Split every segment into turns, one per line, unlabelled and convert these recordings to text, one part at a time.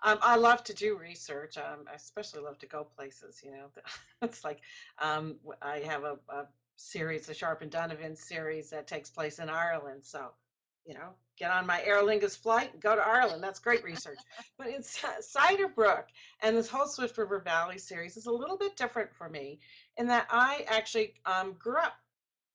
I love to do research. I especially love to go places, It's like I have a series, the Sharp and Donovan series that takes place in Ireland. So, get on my Aer Lingus flight and go to Ireland. That's great research. But it's Cider Brook and this whole Swift River Valley series is a little bit different for me in that I actually grew up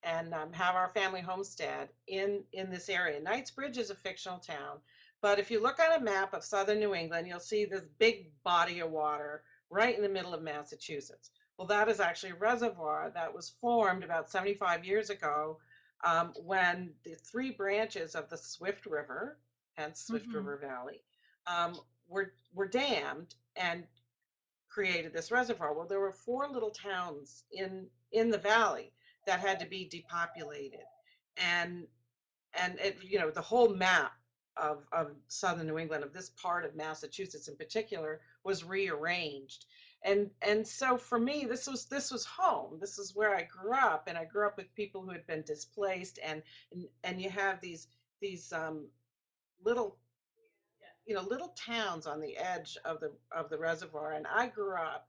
and have our family homestead in this area. Knightsbridge is a fictional town, but if you look on a map of southern New England, you'll see this big body of water right in the middle of Massachusetts. Well, that is actually a reservoir that was formed about 75 years ago when the three branches of the Swift River, hence Swift
Hmm.
River Valley, were dammed and created this reservoir. Well, there were four little towns in the valley that had to be depopulated, and the whole map of southern New England, of this part of Massachusetts in particular, was rearranged. And so for me, this was home. This is where I grew up, and I grew up with people who had been displaced, and you have these little little towns on the edge of the reservoir. And I grew up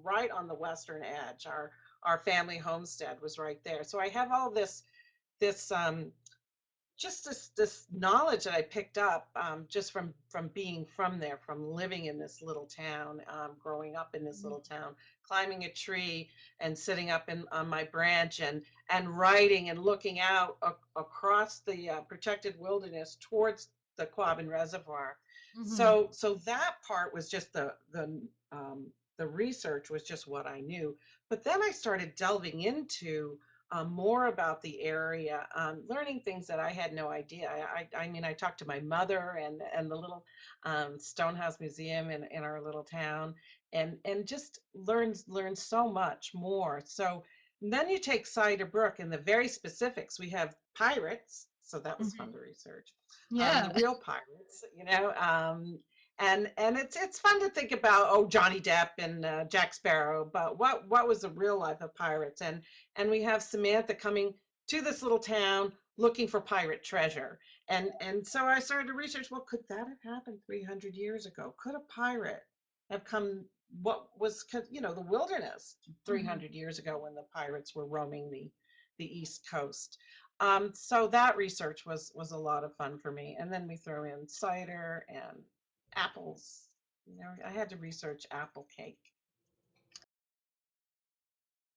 right on the western edge. Our family homestead was right there. So I have all this just this knowledge that I picked up just from being from there, from living in this little town, growing up in this little town, climbing a tree and sitting up on my branch and writing and looking out across the protected wilderness towards the Quabbin Reservoir.
Hmm.
So that part was just the research was just what I knew, but then I started delving into more about the area, learning things that I had no idea. I mean, I talked to my mother and the little Stonehouse Museum in our little town, and just learned so much more. So then you take Cider Brook and the very specifics. We have pirates, so that was fun
Hmm.
to research. The
Yeah.
real pirates, and it's fun to think about, oh, Johnny Depp and Jack Sparrow, but what was the real life of pirates? And we have Samantha coming to this little town looking for pirate treasure. And so I started to research, well, could that have happened 300 years ago? Could a pirate have come what was the wilderness
Hmm.
300 years ago when the pirates were roaming the East Coast? So that research was a lot of fun for me. And then we throw in cider and apples. I had to research apple cake.